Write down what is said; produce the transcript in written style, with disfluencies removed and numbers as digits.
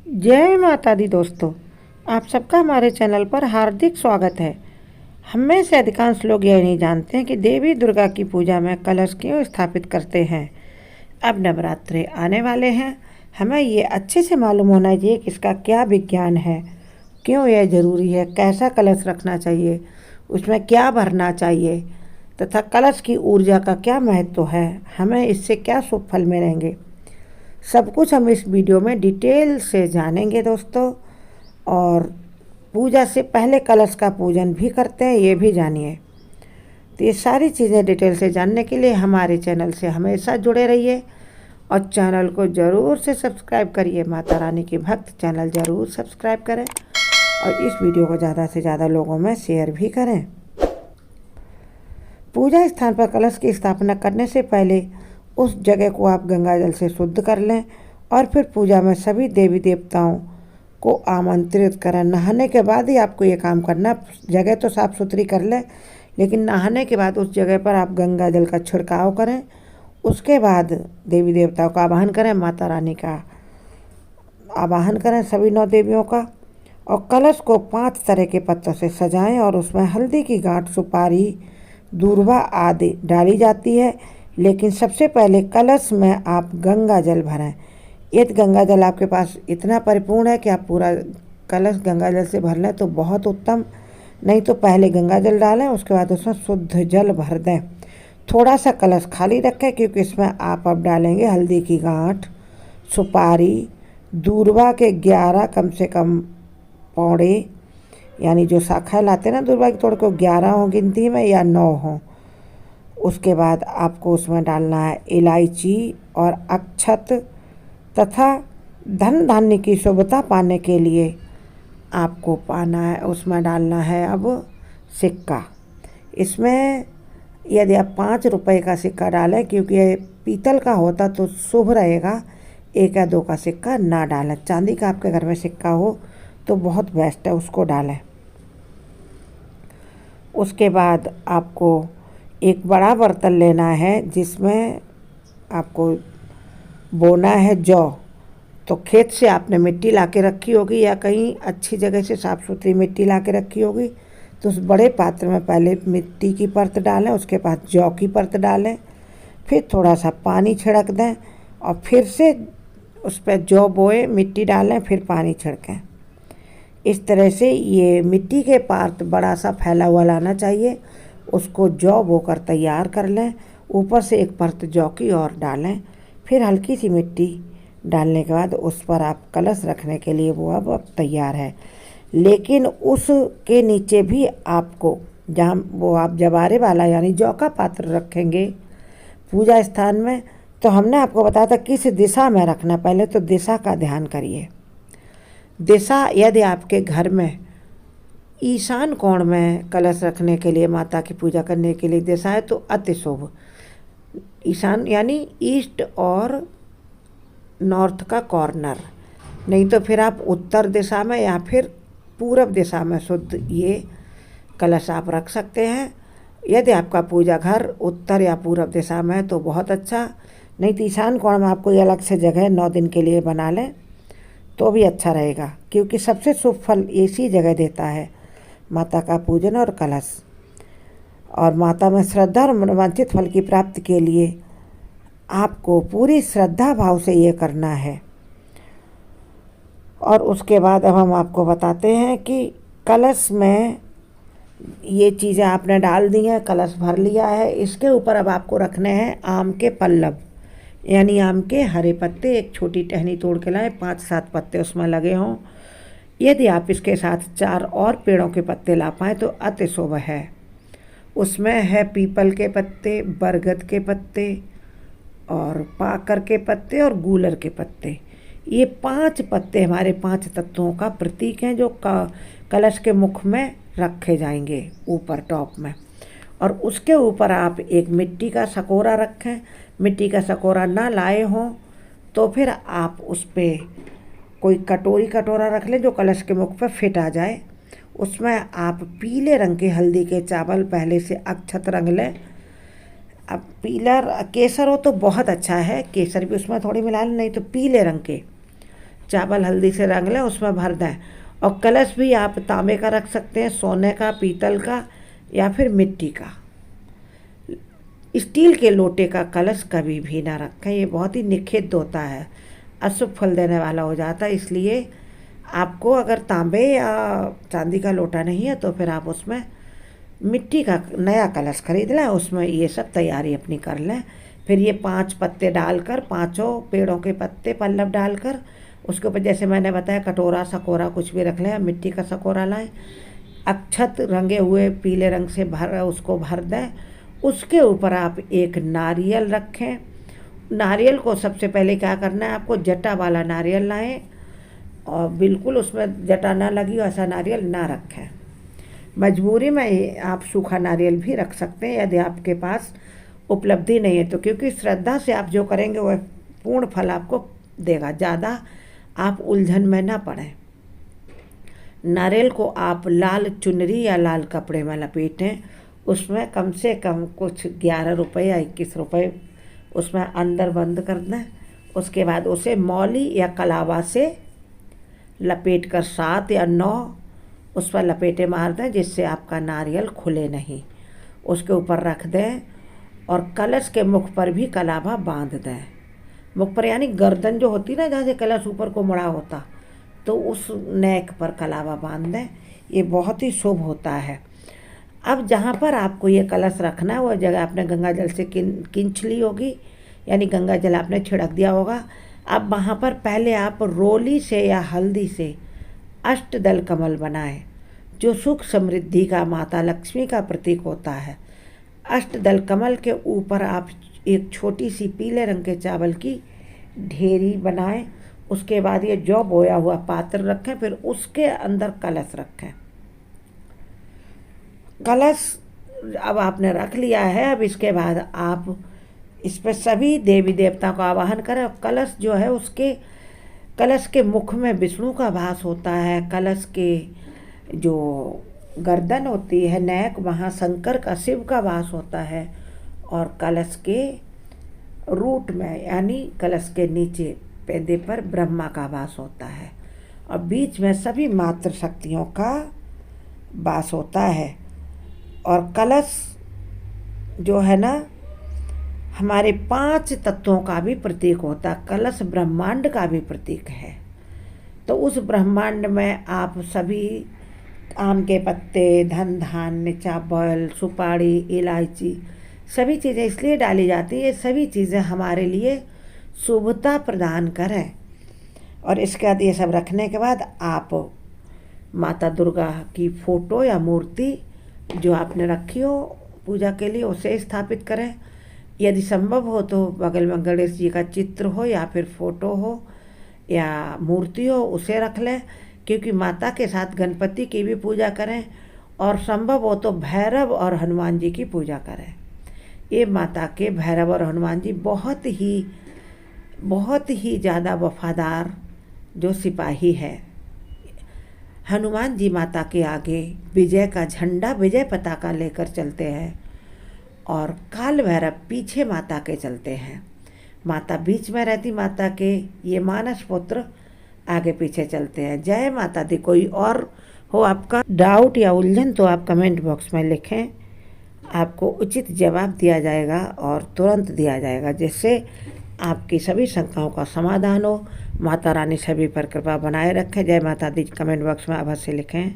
जय माता दी दोस्तों, आप सबका हमारे चैनल पर हार्दिक स्वागत है। हम में से अधिकांश लोग यह नहीं जानते हैं कि देवी दुर्गा की पूजा में कलश क्यों स्थापित करते हैं। अब नवरात्रे आने वाले हैं, हमें ये अच्छे से मालूम होना चाहिए कि इसका क्या विज्ञान है, क्यों यह ज़रूरी है, कैसा कलश रखना चाहिए, उसमें क्या भरना चाहिए तथा कलश की ऊर्जा का क्या महत्व है, हमें इससे क्या शुभ फल मिलेंगे। सब कुछ हम इस वीडियो में डिटेल से जानेंगे दोस्तों। और पूजा से पहले कलश का पूजन भी करते हैं, ये भी जानिए। तो ये सारी चीज़ें डिटेल से जानने के लिए हमारे चैनल से हमेशा जुड़े रहिए और चैनल को ज़रूर से सब्सक्राइब करिए। माता रानी के भक्त चैनल ज़रूर सब्सक्राइब करें और इस वीडियो को ज़्यादा से ज़्यादा लोगों में शेयर भी करें। पूजा स्थान पर कलश की स्थापना करने से पहले उस जगह को आप गंगा जल से शुद्ध कर लें और फिर पूजा में सभी देवी देवताओं को आमंत्रित करें। नहाने के बाद ही आपको ये काम करना। जगह तो साफ़ सुथरी कर लें, लेकिन नहाने के बाद उस जगह पर आप गंगा जल का छिड़काव करें। उसके बाद देवी देवताओं का आवाहन करें, माता रानी का आवाहन करें, सभी 9 देवियों का। और कलश को 5 तरह के पत्तों से सजाएं और उसमें हल्दी की गांठ, सुपारी, दूर्वा आदि डाली जाती है। लेकिन सबसे पहले कलश में आप गंगा जल भरें। यदि गंगा जल आपके पास इतना परिपूर्ण है कि आप पूरा कलश गंगा जल से भर लें तो बहुत उत्तम, नहीं तो पहले गंगा जल डालें, उसके बाद उसमें शुद्ध जल भर दें। थोड़ा सा कलश खाली रखें क्योंकि इसमें आप अब डालेंगे हल्दी की गांठ, सुपारी, दूर्वा के 11 कम से कम पौड़े, यानी जो शाखाएँ लाते हैं ना दूर्वा की तोड़ को, 11 हों गिनती में या 9 हों। उसके बाद आपको उसमें डालना है इलायची और अक्षत तथा धन धान्य की शुभता पाने के लिए आपको पाना है, उसमें डालना है अब सिक्का। इसमें यदि आप 5 रुपए का सिक्का डालें, क्योंकि ये पीतल का होता तो शुभ रहेगा, 1 या 2 का सिक्का ना डालें। चांदी का आपके घर में सिक्का हो तो बहुत बेस्ट है, उसको डालें। उसके बाद आपको एक बड़ा बर्तन लेना है जिसमें आपको बोना है जौ। तो खेत से आपने मिट्टी ला के रखी होगी या कहीं अच्छी जगह से साफ़ सुथरी मिट्टी ला के रखी होगी, तो उस बड़े पात्र में पहले मिट्टी की परत डालें, उसके बाद जौ की परत डालें, फिर थोड़ा सा पानी छिड़क दें और फिर से उस पर जौ बोए, मिट्टी डालें, फिर पानी छिड़कें। इस तरह से ये मिट्टी के पात्र बड़ा सा फैला हुआ लाना चाहिए। उसको जौ बोकर तैयार कर लें, ऊपर से एक परत जौ की और डालें, फिर हल्की सी मिट्टी डालने के बाद उस पर आप कलश रखने के लिए वो अब तैयार है। लेकिन उसके नीचे भी आपको, जहाँ वो आप जवारे वाला यानी जौ का पात्र रखेंगे पूजा स्थान में, तो हमने आपको बताया था किस दिशा में रखना। पहले तो दिशा का ध्यान करिए। दिशा, यदि आपके घर में ईशान कोण में कलश रखने के लिए, माता की पूजा करने के लिए दिशा है तो अति शुभ। ईशान यानी ईस्ट और नॉर्थ का कॉर्नर, नहीं तो फिर आप उत्तर दिशा में या फिर पूरब दिशा में शुद्ध ये कलश आप रख सकते हैं। यदि आपका पूजा घर उत्तर या पूरब दिशा में है तो बहुत अच्छा, नहीं तो ईशान कोण में आपको अलग से जगह 9 दिन के लिए बना लें तो भी अच्छा रहेगा, क्योंकि सबसे शुभ फल इसी जगह देता है माता का पूजन और कलश। और माता में श्रद्धा और मनोवांछित फल की प्राप्ति के लिए आपको पूरी श्रद्धा भाव से ये करना है। और उसके बाद अब हम आपको बताते हैं कि कलश में ये चीज़ें आपने डाल दी हैं, कलश भर लिया है, इसके ऊपर अब आपको रखने हैं आम के पल्लव, यानी आम के हरे पत्ते। एक छोटी टहनी तोड़ के लाएं, 5-7 पत्ते उसमें लगे हों। यदि आप इसके साथ 4 और पेड़ों के पत्ते ला पाएँ तो अति शुभ है। उसमें है पीपल के पत्ते, बरगद के पत्ते और पाकर के पत्ते और गूलर के पत्ते। ये 5 पत्ते हमारे 5 तत्वों का प्रतीक हैं जो कलश के मुख में रखे जाएंगे ऊपर टॉप में। और उसके ऊपर आप एक मिट्टी का सकोरा रखें। मिट्टी का सकोरा ना लाए हों तो फिर आप उस पर कोई कटोरा रख लें जो कलश के मुख पर फिट आ जाए। उसमें आप पीले रंग के हल्दी के चावल पहले से अक्षत रंग लें। अब पीला केसर हो तो बहुत अच्छा है, केसर भी उसमें थोड़ी मिला लें, नहीं तो पीले रंग के चावल हल्दी से रंग लें, उसमें भर दें। और कलश भी आप तांबे का रख सकते हैं, सोने का, पीतल का या फिर मिट्टी का। स्टील के लोटे का कलश कभी भी ना रखें, ये बहुत ही निषिद्ध होता है, अशुभ फल देने वाला हो जाता है। इसलिए आपको अगर तांबे या चांदी का लोटा नहीं है तो फिर आप उसमें मिट्टी का नया कलश खरीद लें, उसमें ये सब तैयारी अपनी कर लें। फिर ये 5 पत्ते डालकर, 5 पेड़ों के पत्ते पल्लव डालकर उसके ऊपर जैसे मैंने बताया कटोरा सकोरा कुछ भी रख लें, मिट्टी का सकोरा लाएं, अक्षत रंगे हुए पीले रंग से उसको भर दें। उसके ऊपर आप एक नारियल रखें। नारियल को सबसे पहले क्या करना है, आपको जटा वाला नारियल लाएं और बिल्कुल उसमें जटा ना लगी हो ऐसा नारियल ना रखें। मजबूरी में आप सूखा नारियल भी रख सकते हैं यदि आपके पास उपलब्धि नहीं है तो, क्योंकि श्रद्धा से आप जो करेंगे वह पूर्ण फल आपको देगा। ज़्यादा आप उलझन में ना पड़ें। नारियल को आप लाल चुनरी या लाल कपड़े में लपेटें, उसमें कम से कम कुछ 11 रुपये या 21 रुपये उसमें अंदर बंद कर दें। उसके बाद उसे मौली या कलावा से लपेट कर 7 या 9 उस पर लपेटे मार दें, जिससे आपका नारियल खुले नहीं। उसके ऊपर रख दें और कलश के मुख पर भी कलावा बांध दें। मुख पर यानी गर्दन जो होती ना, जहाँ से कलश ऊपर को मुड़ा होता, तो उस नेक पर कलावा बांध दें। ये बहुत ही शुभ होता है। अब जहाँ पर आपको ये कलश रखना है वो जगह आपने गंगा जल से खींच ली होगी, यानी गंगा जल आपने छिड़क दिया होगा। अब वहाँ पर पहले आप रोली से या हल्दी से अष्टदल कमल बनाएं, जो सुख समृद्धि का, माता लक्ष्मी का प्रतीक होता है। अष्टदल कमल के ऊपर आप एक छोटी सी पीले रंग के चावल की ढेरी बनाएं। उसके बाद ये जौ बोया हुआ पात्र रखें, फिर उसके अंदर कलश रखें। कलश अब आपने रख लिया है। अब इसके बाद आप इस पर सभी देवी देवता को आवाहन करें। कलश जो है उसके कलश के मुख में विष्णु का वास होता है। कलश के जो गर्दन होती है नेक, वहाँ शंकर का, शिव का वास होता है। और कलश के रूट में यानी कलश के नीचे पेंदे पर ब्रह्मा का वास होता है और बीच में सभी मातृ शक्तियों का वास होता है। और कलश जो है ना हमारे 5 तत्वों का भी प्रतीक होता है। कलश ब्रह्मांड का भी प्रतीक है। तो उस ब्रह्मांड में आप सभी आम के पत्ते, धन धान्य, चावल, सुपारी, इलायची, सभी चीज़ें इसलिए डाली जाती है, ये सभी चीज़ें हमारे लिए शुभता प्रदान करें। और इसके बाद ये सब रखने के बाद आप माता दुर्गा की फ़ोटो या मूर्ति जो आपने रखी हो पूजा के लिए उसे स्थापित करें। यदि संभव हो तो बगल में गणेश जी का चित्र हो या फिर फ़ोटो हो या मूर्ति हो, उसे रख लें, क्योंकि माता के साथ गणपति की भी पूजा करें और संभव हो तो भैरव और हनुमान जी की पूजा करें। ये माता के भैरव और हनुमान जी बहुत ही ज़्यादा वफादार जो सिपाही है। हनुमान जी माता के आगे विजय का झंडा, विजय पताका लेकर चलते हैं और काल भैरव पीछे माता के चलते हैं। माता बीच में रहती, माता के ये मानस पुत्र आगे पीछे चलते हैं। जय माता दी। कोई और हो आपका डाउट या उलझन तो आप कमेंट बॉक्स में लिखें, आपको उचित जवाब दिया जाएगा और तुरंत दिया जाएगा, जिससे आपकी सभी शंकाओं का समाधान हो। माता रानी सभी पर कृपा बनाए रखें। जय माता दी कमेंट बॉक्स में अवश्य लिखें।